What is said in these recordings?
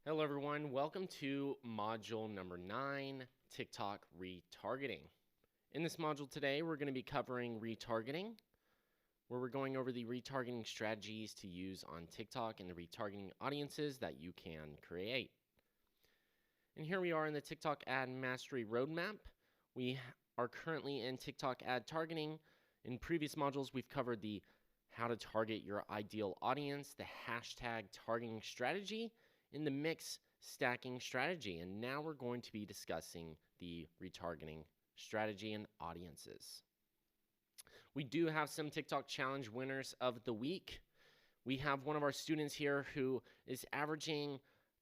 Hello everyone, welcome to module number 9, TikTok retargeting. In this module today, we're going to be covering retargeting, where we're going over the retargeting strategies to use on TikTok and the retargeting audiences that you can create. And here we are in the TikTok ad mastery roadmap. We are currently in TikTok ad targeting. In previous modules, we've covered the how to target your ideal audience, the hashtag targeting strategy, in the mix stacking strategy, and now we're going to be discussing the retargeting strategy and audiences. We do have some TikTok challenge winners of the week. We have one of our students here who is averaging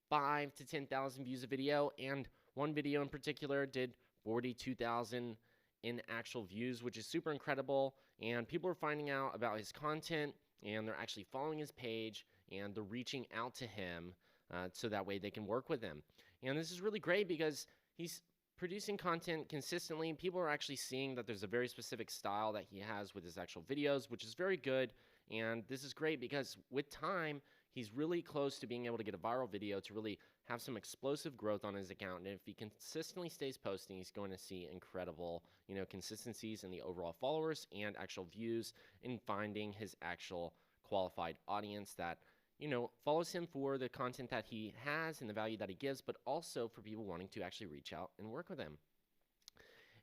5 to 10,000 views a video, and one video in particular did 42,000 in actual views, which is super incredible. And people are finding out about his content, and they're actually following his page, and they're reaching out to him so that way they can work with him. And this is really great because he's producing content consistently. People are actually seeing that there's a very specific style that he has with his actual videos, which is very good. And this is great because with time, he's really close to being able to get a viral video to really have some explosive growth on his account. And if he consistently stays posting, he's going to see incredible, consistencies in the overall followers and actual views in finding his actual qualified audience that follows him for the content that he has and the value that he gives, but also for people wanting to actually reach out and work with him.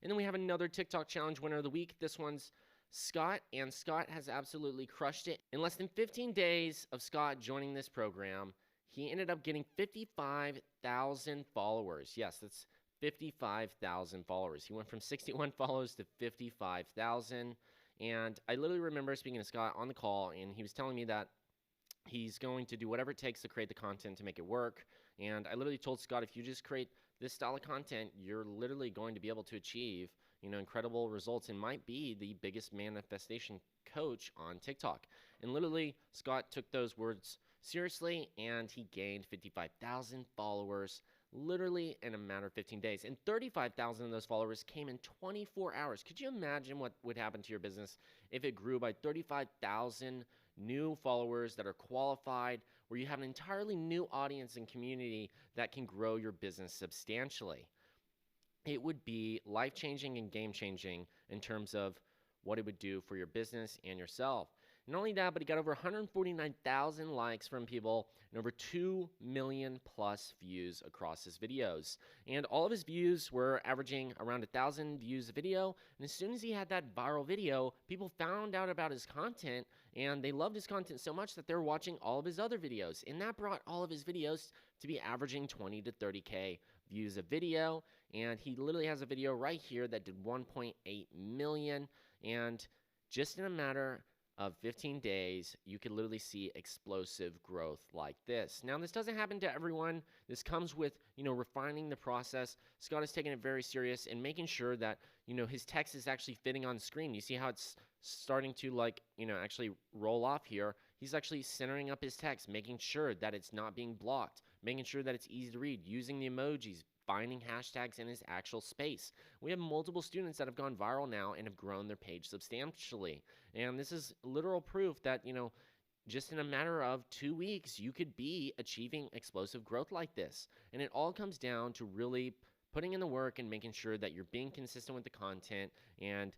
And then we have another TikTok challenge winner of the week. This one's Scott, and Scott has absolutely crushed it. In less than 15 days of Scott joining this program, he ended up getting 55,000 followers. Yes, that's 55,000 followers. He went from 61 follows to 55,000. And I literally remember speaking to Scott on the call, and he was telling me that he's going to do whatever it takes to create the content to make it work. And I literally told Scott, if you just create this style of content, you're literally going to be able to achieve, incredible results and might be the biggest manifestation coach on TikTok. And literally, Scott took those words seriously, and he gained 55,000 followers literally in a matter of 15 days. And 35,000 of those followers came in 24 hours. Could you imagine what would happen to your business if it grew by 35,000 new followers that are qualified, where you have an entirely new audience and community that can grow your business substantially? It would be life-changing and game-changing in terms of what it would do for your business and yourself. Not only that, but he got over 149,000 likes from people and over 2 million plus views across his videos. And all of his views were averaging around 1,000 views a video. And as soon as he had that viral video, people found out about his content, and they loved his content so much that they're watching all of his other videos. And that brought all of his videos to be averaging 20 to 30K views a video. And he literally has a video right here that did 1.8 million. And just in a matter of 15 days, you could literally see explosive growth like this. Now, this doesn't happen to everyone. This comes with, refining the process. Scott is taking it very serious and making sure that, his text is actually fitting on screen. You see how it's starting to actually roll off here. He's actually centering up his text, making sure that it's not being blocked, making sure that it's easy to read, using the emojis, finding hashtags in his actual space. We have multiple students that have gone viral now and have grown their page substantially. And this is literal proof that, just in a matter of 2 weeks, you could be achieving explosive growth like this. And it all comes down to really putting in the work and making sure that you're being consistent with the content and,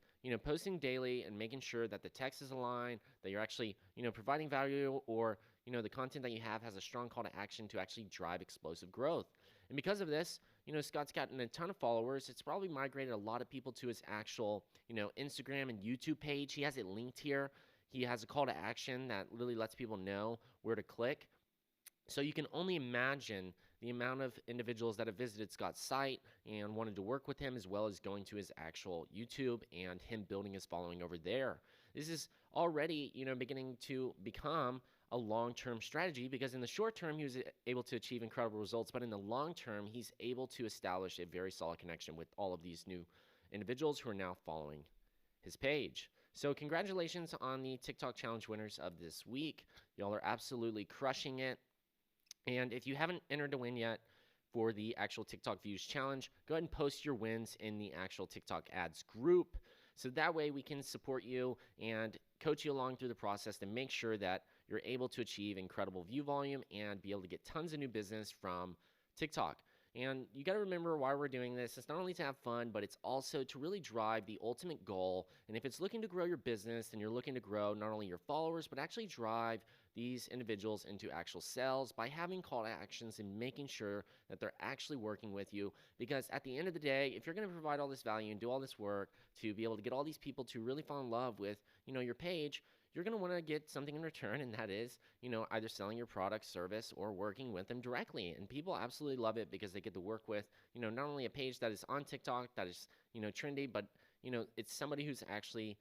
posting daily and making sure that the text is aligned, that you're actually, providing value, or, the content that you have has a strong call to action to actually drive explosive growth. And because of this, Scott's gotten a ton of followers. It's probably migrated a lot of people to his actual, Instagram and YouTube page. He has it linked here. He has a call to action that really lets people know where to click. So you can only imagine the amount of individuals that have visited Scott's site and wanted to work with him, as well as going to his actual YouTube and him building his following over there. This is already, beginning to become a long-term strategy, because in the short term, he was able to achieve incredible results, but in the long term, he's able to establish a very solid connection with all of these new individuals who are now following his page. So congratulations on the TikTok challenge winners of this week. Y'all are absolutely crushing it. And if you haven't entered to win yet for the actual TikTok views challenge, go ahead and post your wins in the actual TikTok ads group. So that way we can support you and coach you along through the process to make sure that you're able to achieve incredible view volume and be able to get tons of new business from TikTok. And you got to remember why we're doing this. It's not only to have fun, but it's also to really drive the ultimate goal. And if it's looking to grow your business, then you're looking to grow not only your followers, but actually drive these individuals into actual sales by having call to actions and making sure that they're actually working with you. Because at the end of the day, if you're going to provide all this value and do all this work to be able to get all these people to really fall in love with, your page, you're going to want to get something in return, and that is, either selling your product, service, or working with them directly. And people absolutely love it because they get to work with, not only a page that is on TikTok that is, trendy, but, it's somebody who's actually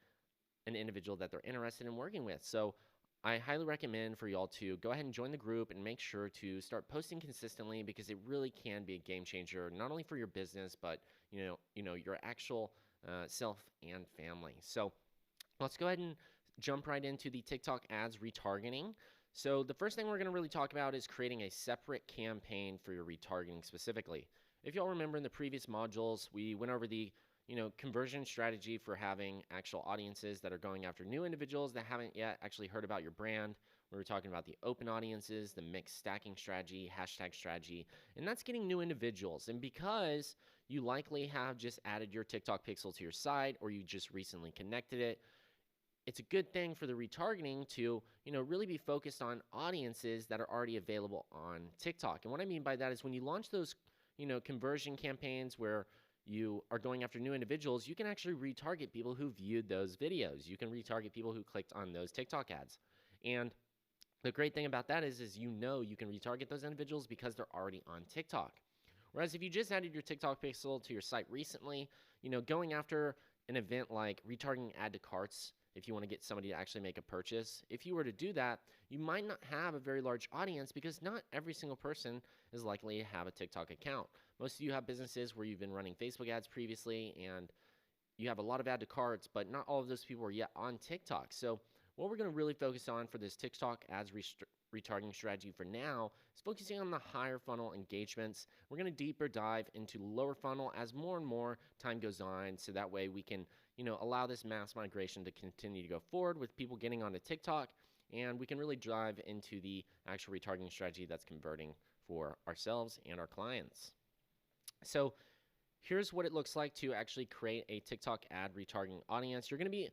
an individual that they're interested in working with. So I highly recommend for y'all to go ahead and join the group and make sure to start posting consistently, because it really can be a game changer, not only for your business, but, your actual self and family. So let's go ahead and jump right into the TikTok ads retargeting. So the first thing we're going to really talk about is creating a separate campaign for your retargeting specifically. If y'all remember in the previous modules, we went over the conversion strategy for having actual audiences that are going after new individuals that haven't yet actually heard about your brand. We were talking about the open audiences, the mixed stacking strategy, hashtag strategy, and that's getting new individuals. And because you likely have just added your TikTok pixel to your site, or you just recently connected it, it's a good thing for the retargeting to, really be focused on audiences that are already available on TikTok. And what I mean by that is when you launch those, conversion campaigns where you are going after new individuals, you can actually retarget people who viewed those videos. You can retarget people who clicked on those TikTok ads. And the great thing about that is you can retarget those individuals because they're already on TikTok. Whereas if you just added your TikTok pixel to your site recently, going after an event like retargeting add to carts, if you want to get somebody to actually make a purchase, if you were to do that, you might not have a very large audience because not every single person is likely to have a TikTok account. Most of you have businesses where you've been running Facebook ads previously and you have a lot of add to carts, but not all of those people are yet on TikTok. So what we're going to really focus on for this TikTok ads retargeting strategy for now is focusing on the higher funnel engagements. We're going to deeper dive into lower funnel as more and more time goes on, so that way we can allow this mass migration to continue to go forward with people getting onto TikTok, and we can really dive into the actual retargeting strategy that's converting for ourselves and our clients. So here's what it looks like to actually create a TikTok ad retargeting audience. You're going to be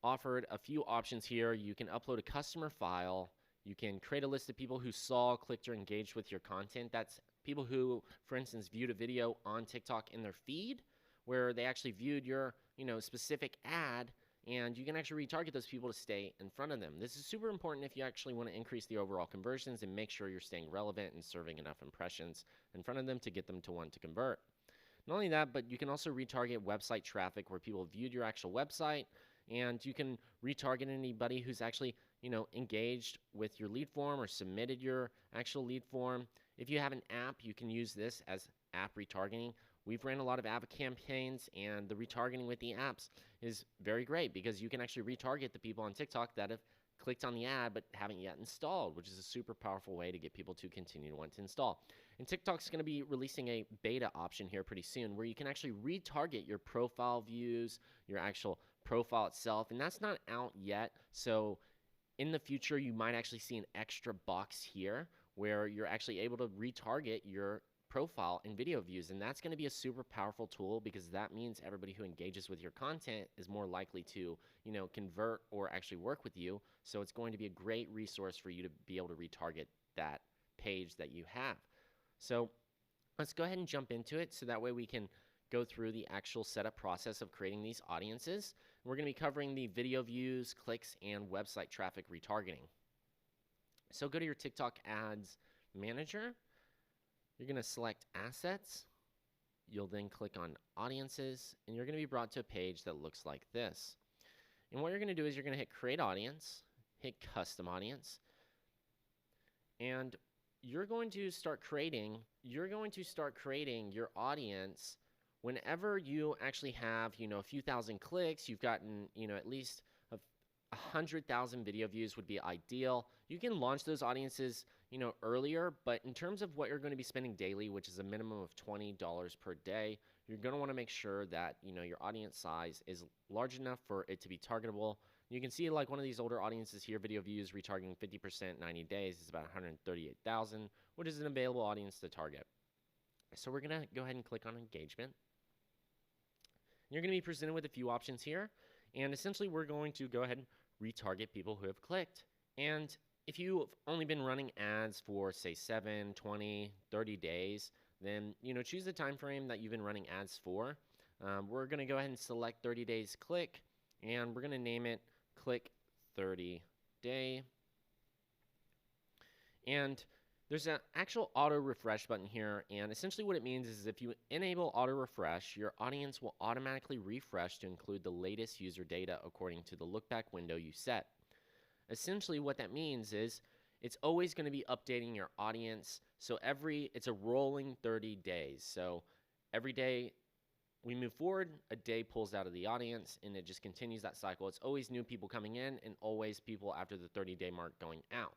offered a few options here. You can upload a customer file. You can create a list of people who saw, clicked, or engaged with your content. That's people who, for instance, viewed a video on TikTok in their feed where they actually viewed your specific ad, and you can actually retarget those people to stay in front of them. This is super important if you actually want to increase the overall conversions and make sure you're staying relevant and serving enough impressions in front of them to get them to want to convert. Not only that, but you can also retarget website traffic where people viewed your actual website, and you can retarget anybody who's actually engaged with your lead form or submitted your actual lead form. If you have an app, you can use this as app retargeting. We've ran a lot of app campaigns, and the retargeting with the apps is very great because you can actually retarget the people on TikTok that have clicked on the ad but haven't yet installed, which is a super powerful way to get people to continue to want to install. And TikTok's going to be releasing a beta option here pretty soon where you can actually retarget your profile views, your actual profile itself, and that's not out yet. So in the future, you might actually see an extra box here where you're actually able to retarget your profile and video views, and that's going to be a super powerful tool because that means everybody who engages with your content is more likely to convert or actually work with you. So it's going to be a great resource for you to be able to retarget that page that you have. So let's go ahead and jump into it so that way we can go through the actual setup process of creating these audiences. We're going to be covering the video views, clicks, and website traffic retargeting. So go to your TikTok ads manager. You're going to select assets. You'll then click on audiences, and you're going to be brought to a page that looks like this. And what you're going to do is you're going to hit create audience, hit custom audience, and you're going to start creating your audience whenever you actually have, a few thousand clicks. You've gotten, at least 100,000 video views would be ideal. You can launch those audiences, earlier, but in terms of what you're going to be spending daily, which is a minimum of $20 per day, you're going to want to make sure that, your audience size is large enough for it to be targetable You can see like one of these older audiences here, video views retargeting 50%, 90 days is about 138,000, which is an available audience to target. So we're going to go ahead and click on engagement. You're going to be presented with a few options here, and essentially we're going to go ahead and retarget people who have clicked. And if you've only been running ads for say 7, 20, 30 days, then choose the time frame that you've been running ads for. We're going to go ahead and select 30 days click, and we're going to name it click 30 day. And there's an actual auto refresh button here, and essentially what it means is if you enable auto refresh, your audience will automatically refresh to include the latest user data according to the look back window you set. Essentially what that means is it's always going to be updating your audience. So it's a rolling 30 days. So every day we move forward, a day pulls out of the audience, and it just continues that cycle. It's always new people coming in and always people after the 30-day mark going out.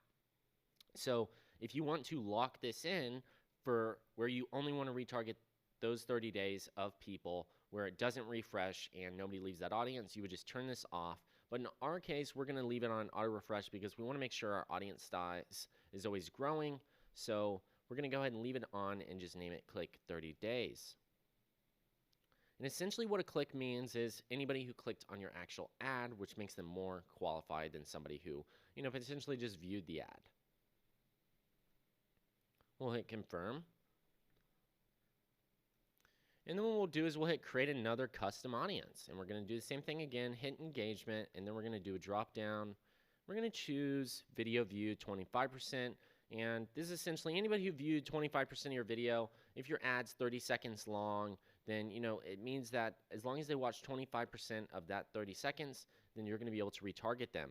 So if you want to lock this in for where you only want to retarget those 30 days of people where it doesn't refresh and nobody leaves that audience, you would just turn this off. But in our case, we're going to leave it on auto refresh because we want to make sure our audience size is always growing. So we're going to go ahead and leave it on and just name it click 30 days. And essentially what a click means is anybody who clicked on your actual ad, which makes them more qualified than somebody who, potentially just viewed the ad. We'll hit confirm. And then what we'll do is we'll hit create another custom audience. And we're going to do the same thing again, hit engagement, and then we're going to do a drop down. We're going to choose video view 25%. And this is essentially anybody who viewed 25% of your video. If your ad's 30 seconds long, then it means that as long as they watch 25% of that 30 seconds, then you're going to be able to retarget them.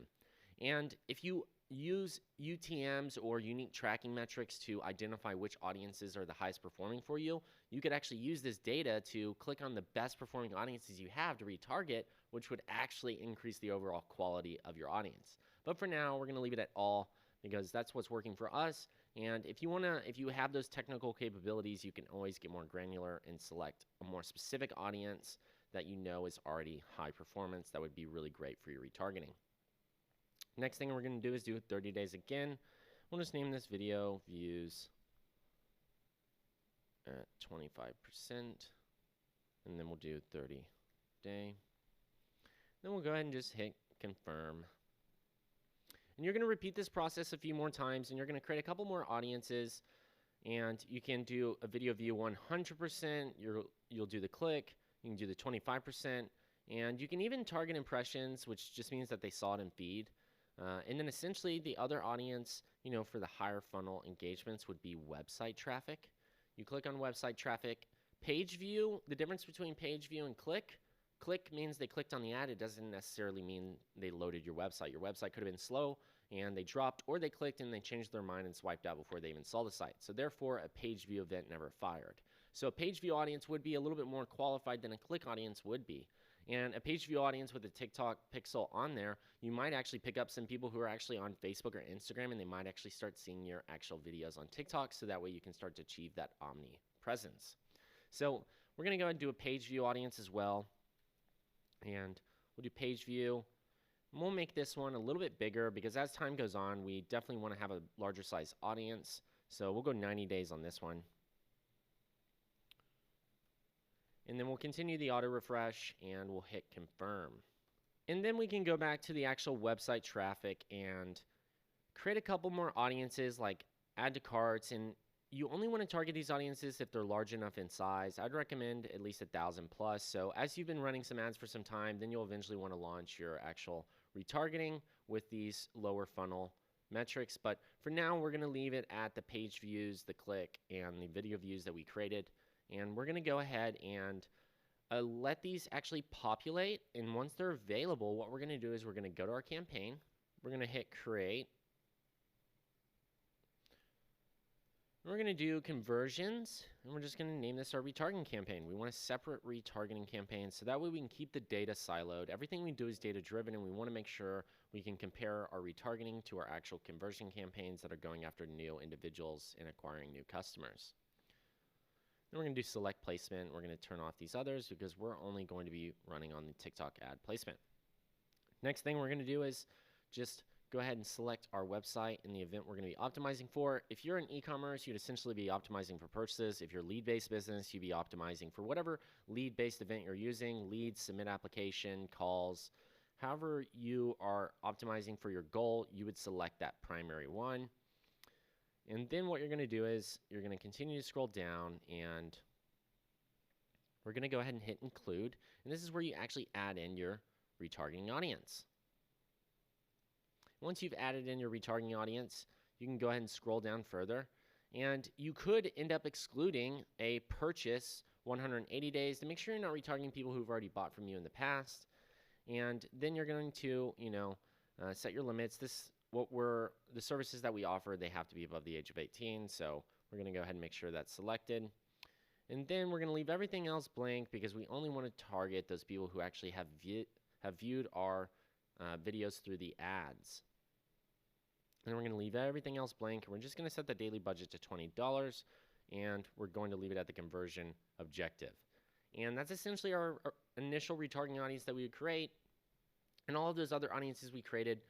And if you use UTMs or unique tracking metrics to identify which audiences are the highest performing for you, you could actually use this data to click on the best performing audiences you have to retarget, which would actually increase the overall quality of your audience. But for now, we're going to leave it at all because that's what's working for us. And if you have those technical capabilities, you can always get more granular and select a more specific audience that is already high performance. That would be really great for your retargeting. Next thing we're going to do is do 30 days again. We'll just name this video views at 25%, and then we'll do 30 day. Then we'll go ahead and just hit confirm. And you're going to repeat this process a few more times, and you're going to create a couple more audiences, and you can do a video view 100%, you'll do the click, you can do the 25%, and you can even target impressions, which just means that they saw it in feed. And then essentially the other audience, for the higher funnel engagements would be website traffic. You click on website traffic. Page view, the difference between page view and click means they clicked on the ad. It doesn't necessarily mean they loaded your website. Your website could have been slow and they dropped, or they clicked and they changed their mind and swiped out before they even saw the site. So therefore, a page view event never fired. So a page view audience would be a little bit more qualified than a click audience would be. And a page view audience with a TikTok pixel on there, you might actually pick up some people who are actually on Facebook or Instagram, and they might actually start seeing your actual videos on TikTok, so that way you can start to achieve that omnipresence. So we're going to go ahead and do a page view audience as well. And we'll do page view. And we'll make this one a little bit bigger because as time goes on, we definitely want to have a larger size audience. So we'll go 90 days on this one. And then we'll continue the auto refresh and we'll hit confirm. And then we can go back to the actual website traffic and create a couple more audiences, like add to carts. And you only want to target these audiences if they're large enough in size. I'd recommend at least 1,000 plus. So as you've been running some ads for some time, then you'll eventually want to launch your actual retargeting with these lower funnel metrics. But for now, we're going to leave it at the page views, the click, and the video views that we created. And we're going to go ahead and let these actually populate. And once they're available, what we're going to do is we're going to go to our campaign. We're going to hit create. And we're going to do conversions. And we're just going to name this our retargeting campaign. We want a separate retargeting campaign, so that way we can keep the data siloed. Everything we do is data driven, and we want to make sure we can compare our retargeting to our actual conversion campaigns that are going after new individuals and acquiring new customers. Then we're going to do select placement. We're going to turn off these others because we're only going to be running on the TikTok ad placement. Next thing we're going to do is just go ahead and select our website and the event we're going to be optimizing for. If you're in e-commerce, you'd essentially be optimizing for purchases. If you're a lead-based business, you'd be optimizing for whatever lead-based event you're using, leads, submit application, calls. However you are optimizing for your goal, you would select that primary one. And then what you're going to do is you're going to continue to scroll down, and we're going to go ahead and hit include. And this is where you actually add in your retargeting audience. Once you've added in your retargeting audience, you can go ahead and scroll down further, and you could end up excluding a purchase 180 days to make sure you're not retargeting people who've already bought from you in the past. And then you're going to, set your limits. The services that we offer, they have to be above the age of 18, so we're going to go ahead and make sure that's selected. And then we're going to leave everything else blank because we only want to target those people who actually have viewed our videos through the ads. And we're going to leave everything else blank. We're just going to set the daily budget to $20, and we're going to leave it at the conversion objective. And that's essentially our initial retargeting audience that we would create. And all of those other audiences we created,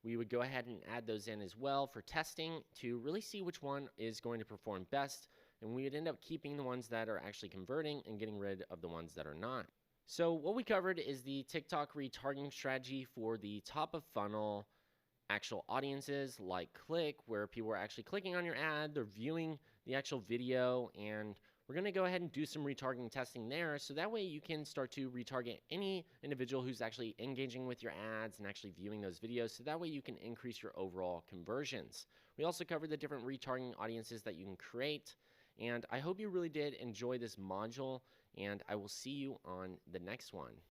we would go ahead and add those in as well for testing to really see which one is going to perform best. And we would end up keeping the ones that are actually converting and getting rid of the ones that are not. So what we covered is the TikTok retargeting strategy for the top of funnel actual audiences like click, where people are actually clicking on your ad, they're viewing the actual video, and we're going to go ahead and do some retargeting testing there, so that way you can start to retarget any individual who's actually engaging with your ads and actually viewing those videos, so that way you can increase your overall conversions. We also covered the different retargeting audiences that you can create, and I hope you really did enjoy this module, and I will see you on the next one.